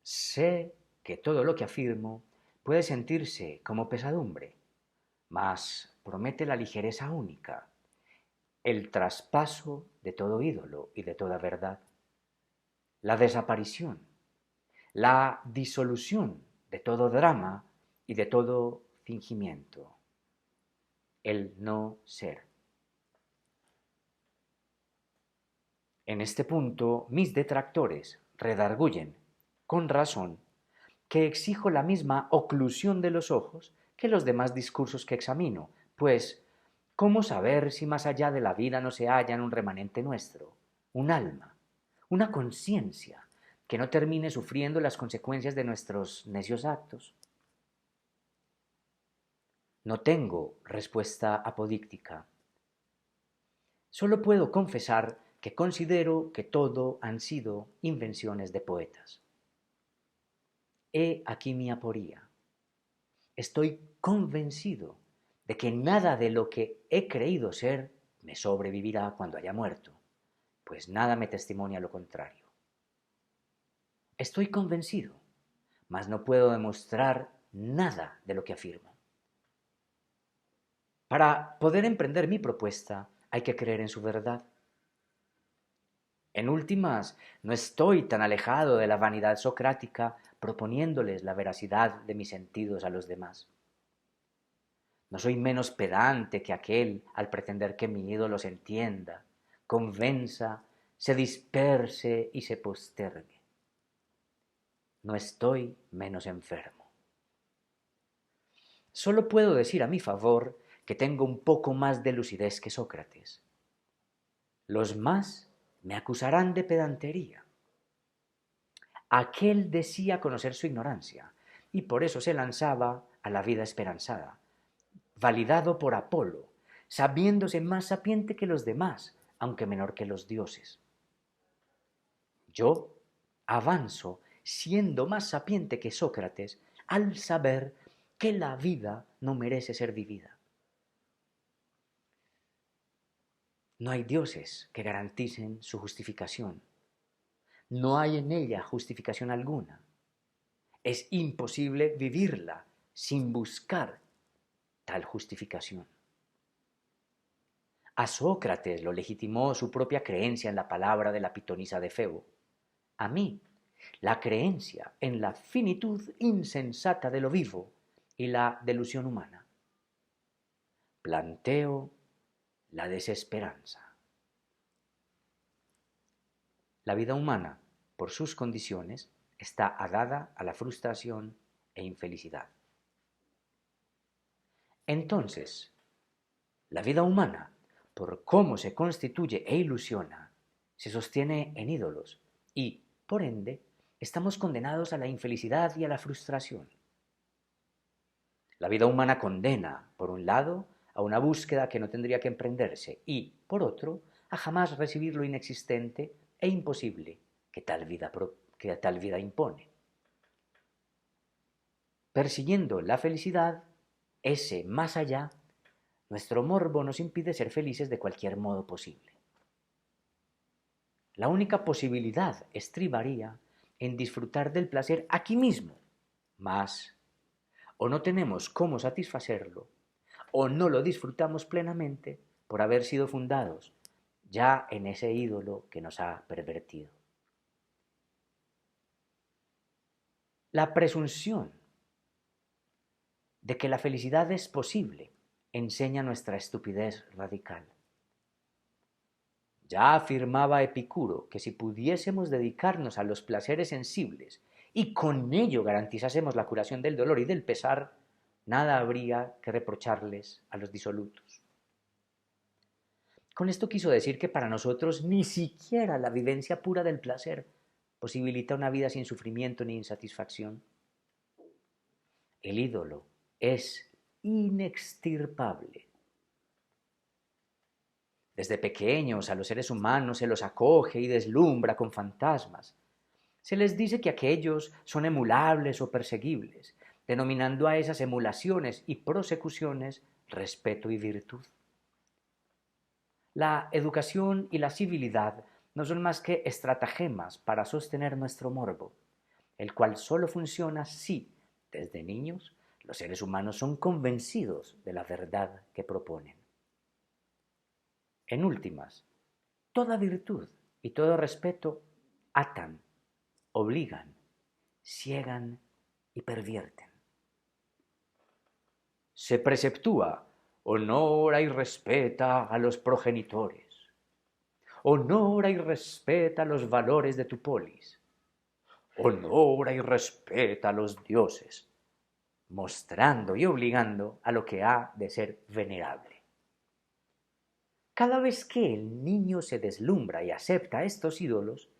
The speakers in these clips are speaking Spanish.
Sé que todo lo que afirmo puede sentirse como pesadumbre, mas promete la ligereza única, el traspaso de todo ídolo y de toda verdad, la desaparición, la disolución de todo drama y de todo fingimiento, el no ser. En este punto, mis detractores redarguyen, con razón, que exijo la misma oclusión de los ojos que los demás discursos que examino, pues, ¿cómo saber si más allá de la vida no se halla en un remanente nuestro, un alma, una conciencia que no termine sufriendo las consecuencias de nuestros necios actos? No tengo respuesta apodíctica. Solo puedo confesar que considero que todo han sido invenciones de poetas. He aquí mi aporía. Estoy convencido de que nada de lo que he creído ser me sobrevivirá cuando haya muerto, pues nada me testimonia lo contrario. Estoy convencido, mas no puedo demostrar nada de lo que afirmo. Para poder emprender mi propuesta hay que creer en su verdad. En últimas, no estoy tan alejado de la vanidad socrática proponiéndoles la veracidad de mis sentidos a los demás. No soy menos pedante que aquel al pretender que mi ídolo se entienda, convenza, se disperse y se postergue. No estoy menos enfermo. Solo puedo decir a mi favor que tengo un poco más de lucidez que Sócrates. Los más me acusarán de pedantería. Aquel decía conocer su ignorancia y por eso se lanzaba a la vida esperanzada, validado por Apolo, sabiéndose más sapiente que los demás, aunque menor que los dioses. Yo avanzo siendo más sapiente que Sócrates al saber que la vida no merece ser vivida. No hay dioses que garanticen su justificación. No hay en ella justificación alguna. Es imposible vivirla sin buscar tal justificación. A Sócrates lo legitimó su propia creencia en la palabra de la pitonisa de Febo. A mí, la creencia en la finitud insensata de lo vivo y la delusión humana. Planteo la desesperanza. La vida humana, por sus condiciones, está adada a la frustración e infelicidad. Entonces, la vida humana, por cómo se constituye e ilusiona, se sostiene en ídolos y, por ende, estamos condenados a la infelicidad y a la frustración. La vida humana condena, por un lado, a una búsqueda que no tendría que emprenderse y, por otro, a jamás recibir lo inexistente e imposible que tal vida impone. Persiguiendo la felicidad, ese más allá, nuestro morbo nos impide ser felices de cualquier modo posible. La única posibilidad estribaría en disfrutar del placer aquí mismo, mas o no tenemos cómo satisfacerlo, o no lo disfrutamos plenamente por haber sido fundados ya en ese ídolo que nos ha pervertido. La presunción de que la felicidad es posible enseña nuestra estupidez radical. Ya afirmaba Epicuro que si pudiésemos dedicarnos a los placeres sensibles y con ello garantizásemos la curación del dolor y del pesar, nada habría que reprocharles a los disolutos. Con esto quiso decir que para nosotros ni siquiera la vivencia pura del placer posibilita una vida sin sufrimiento ni insatisfacción. El ídolo es inextirpable. Desde pequeños a los seres humanos se los acoge y deslumbra con fantasmas. Se les dice que aquellos son emulables o perseguibles, denominando a esas emulaciones y prosecuciones respeto y virtud. La educación y la civilidad no son más que estratagemas para sostener nuestro morbo, el cual solo funciona si, desde niños, los seres humanos son convencidos de la verdad que proponen. En últimas, toda virtud y todo respeto atan, obligan, ciegan y pervierten. Se preceptúa, honora y respeta a los progenitores. Honora y respeta los valores de tu polis. Honora y respeta a los dioses, mostrando y obligando a lo que ha de ser venerable. Cada vez que el niño se deslumbra y acepta estos ídolos,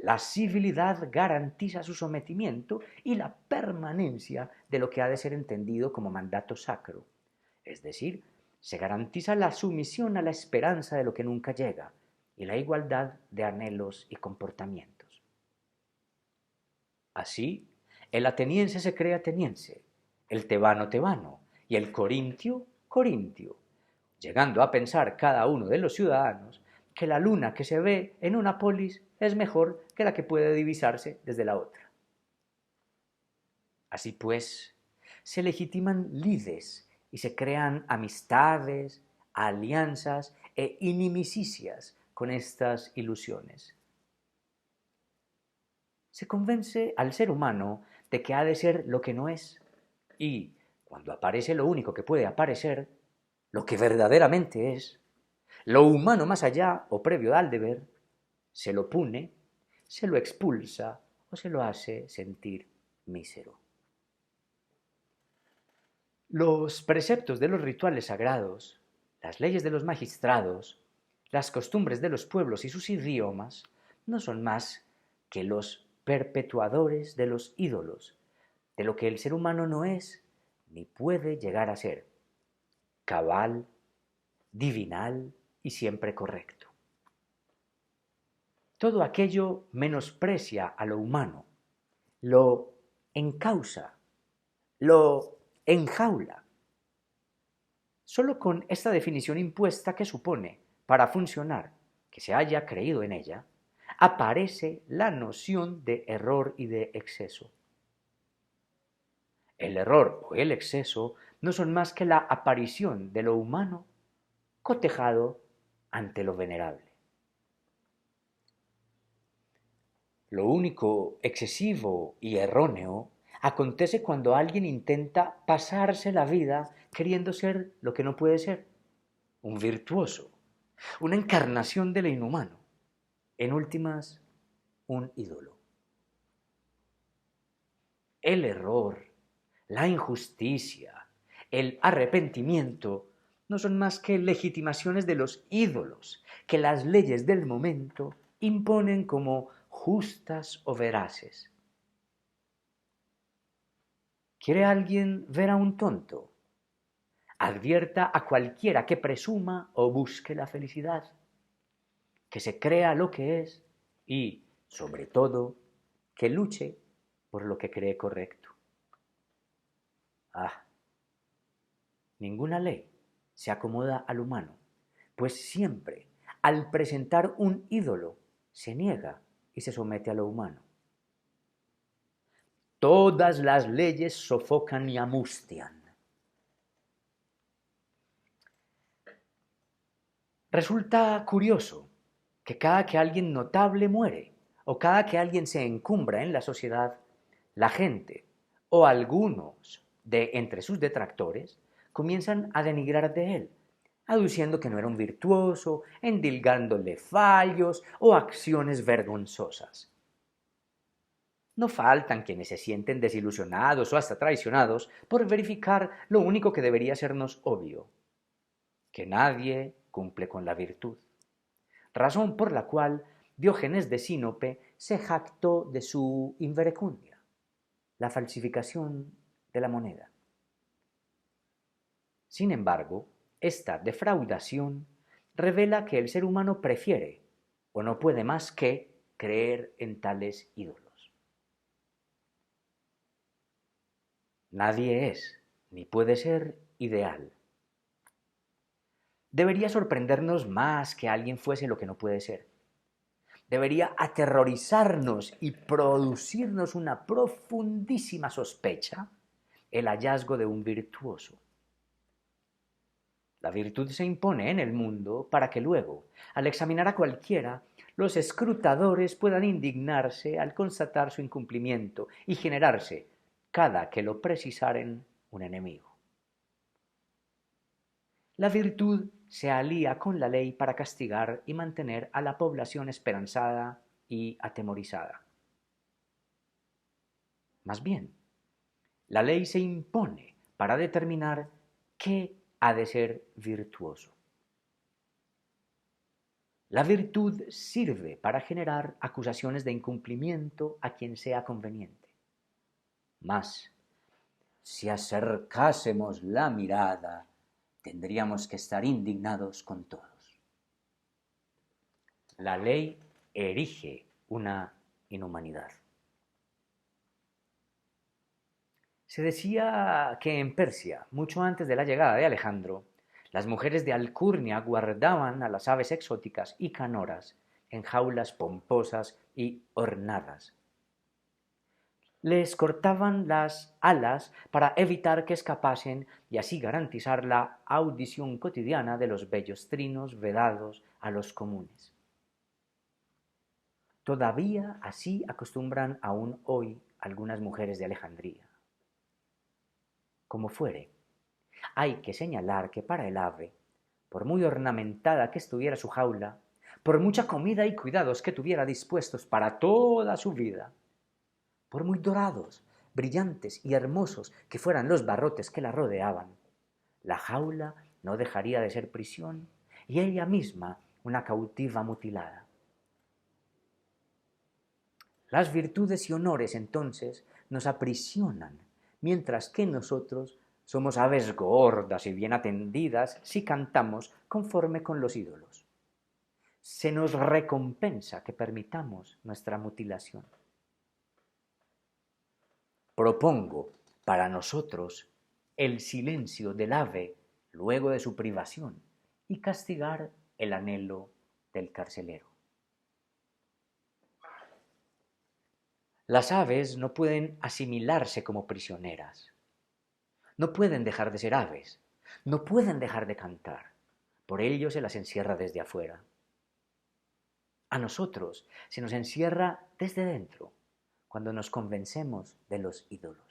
la civilidad garantiza su sometimiento y la permanencia de lo que ha de ser entendido como mandato sacro. Es decir, se garantiza la sumisión a la esperanza de lo que nunca llega y la igualdad de anhelos y comportamientos. Así, el ateniense se cree ateniense, el tebano tebano y el corintio corintio, llegando a pensar cada uno de los ciudadanos que la luna que se ve en una polis es mejor que la que puede divisarse desde la otra. Así pues, se legitiman lides y se crean amistades, alianzas e inimicicias con estas ilusiones. Se convence al ser humano de que ha de ser lo que no es, y cuando aparece lo único que puede aparecer, lo que verdaderamente es, lo humano más allá o previo al deber, se lo pune, se lo expulsa o se lo hace sentir mísero. Los preceptos de los rituales sagrados, las leyes de los magistrados, las costumbres de los pueblos y sus idiomas no son más que los perpetuadores de los ídolos, de lo que el ser humano no es ni puede llegar a ser, cabal, divinal y siempre correcto. Todo aquello menosprecia a lo humano, lo encausa, lo enjaula. Solo con esta definición impuesta que supone, para funcionar, que se haya creído en ella, aparece la noción de error y de exceso. El error o el exceso no son más que la aparición de lo humano cotejado ante lo venerable. Lo único excesivo y erróneo acontece cuando alguien intenta pasarse la vida queriendo ser lo que no puede ser, un virtuoso, una encarnación de lo inhumano, en últimas, un ídolo. El error, la injusticia, el arrepentimiento no son más que legitimaciones de los ídolos que las leyes del momento imponen como justas o veraces. ¿Quiere alguien ver a un tonto? Advierta a cualquiera que presuma o busque la felicidad, que se crea lo que es y, sobre todo, que luche por lo que cree correcto. Ah, ninguna ley se acomoda al humano, pues siempre, al presentar un ídolo, se niega y se somete a lo humano. Todas las leyes sofocan y amustian. Resulta curioso que cada que alguien notable muere o cada que alguien se encumbra en la sociedad, la gente o algunos de entre sus detractores comienzan a denigrar de él, aduciendo que no era un virtuoso, endilgándole fallos o acciones vergonzosas. No faltan quienes se sienten desilusionados o hasta traicionados por verificar lo único que debería sernos obvio, que nadie cumple con la virtud, razón por la cual Diógenes de Sinope se jactó de su inverecundia, la falsificación de la moneda. Sin embargo, esta defraudación revela que el ser humano prefiere o no puede más que creer en tales ídolos. Nadie es ni puede ser ideal. Debería sorprendernos más que alguien fuese lo que no puede ser. debería aterrorizarnos y producirnos una profundísima sospecha el hallazgo de un virtuoso. La virtud se impone en el mundo para que luego, al examinar a cualquiera, los escrutadores puedan indignarse al constatar su incumplimiento y generarse, cada que lo precisaren, un enemigo. La virtud se alía con la ley para castigar y mantener a la población esperanzada y atemorizada. Más bien, la ley se impone para determinar qué ha de ser virtuoso. La virtud sirve para generar acusaciones de incumplimiento a quien sea conveniente. Mas, si acercásemos la mirada, tendríamos que estar indignados con todos. La ley erige una inhumanidad. Se decía que en Persia, mucho antes de la llegada de Alejandro, las mujeres de alcurnia guardaban a las aves exóticas y canoras en jaulas pomposas y ornadas. Les cortaban las alas para evitar que escapasen y así garantizar la audición cotidiana de los bellos trinos vedados a los comunes. Todavía así acostumbran aún hoy algunas mujeres de Alejandría. Como fuere, hay que señalar que para el ave, por muy ornamentada que estuviera su jaula, por mucha comida y cuidados que tuviera dispuestos para toda su vida, por muy dorados, brillantes y hermosos que fueran los barrotes que la rodeaban, la jaula no dejaría de ser prisión y ella misma una cautiva mutilada. Las virtudes y honores entonces nos aprisionan, mientras que nosotros somos aves gordas y bien atendidas si cantamos conforme con los ídolos. Se nos recompensa que permitamos nuestra mutilación. Propongo para nosotros el silencio del ave luego de su privación y castigar el anhelo del carcelero. Las aves no pueden asimilarse como prisioneras, no pueden dejar de ser aves, no pueden dejar de cantar, por ello se las encierra desde afuera. A nosotros se nos encierra desde dentro, cuando nos convencemos de los ídolos.